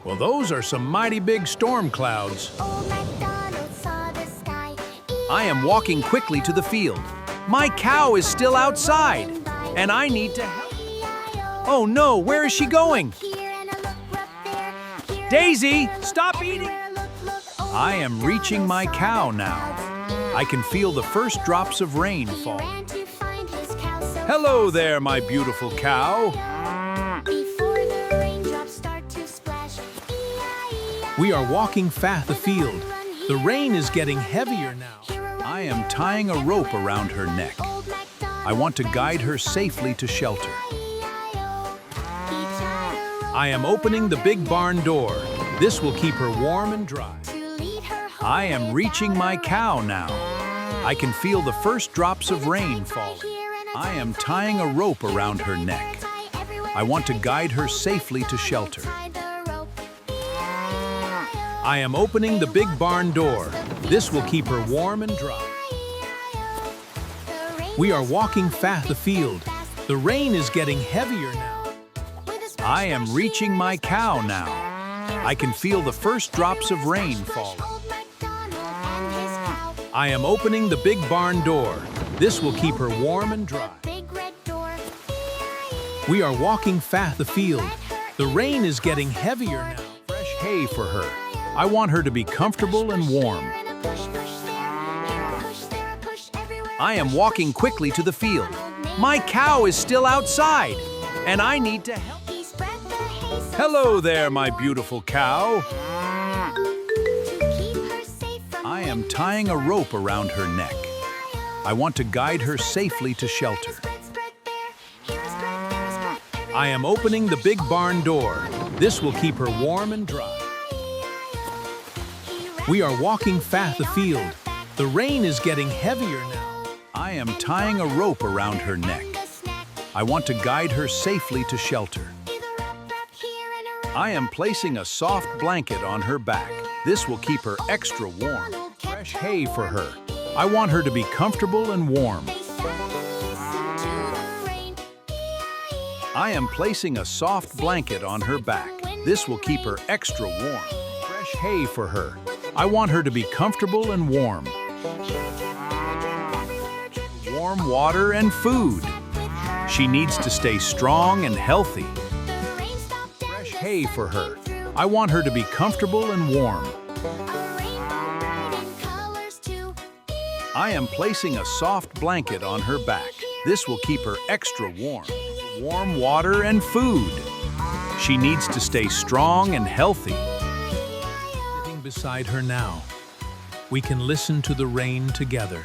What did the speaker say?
Well, those are some mighty big storm clouds. Old MacDonald saw the sky. I am walking quickly to the field. My cow is still outside, and I need to help. Oh no, where is she going? Daisy, stop eating! I am reaching my cow now. I can feel the first drops of rain falling. Hello there, my beautiful cow. We are walking fast the field. The rain is getting heavier now. I am tying a rope around her neck. I want to guide her safely to shelter. I am opening the big barn door. This will keep her warm and dry. I am reaching my cow now. I can feel the first drops of rain falling. I am tying a rope around her neck. I want to guide her safely to shelter. I am opening the big barn door. This will keep her warm and dry. We are walking fast the field. The rain is getting heavier now. I am reaching my cow now. I can feel the first drops of rain falling. I am opening the big barn door. This will keep her warm and dry. We are walking fast the field. The rain is getting heavier now. Fresh hay for her. I want her to be comfortable and warm. I am walking quickly to the field. My cow is still outside, and I need to help. Hello there, my beautiful cow. I am tying a rope around her neck. I want to guide her safely to shelter. I am opening the big barn door. This will keep her warm and dry. We are walking fast the field. The rain is getting heavier now. I am tying a rope around her neck. I want to guide her safely to shelter. I am placing a soft blanket on her back. This will keep her extra warm. Fresh hay for her. I want her to be comfortable and warm. I am placing a soft blanket on her back. This will keep her extra warm. Fresh hay for her. I want her to be comfortable and warm. Warm water and food. She needs to stay strong and healthy. Fresh hay for her. I want her to be comfortable and warm. I am placing a soft blanket on her back. This will keep her extra warm. Warm water and food. She needs to stay strong and healthy. Sitting beside her now, we can listen to the rain together.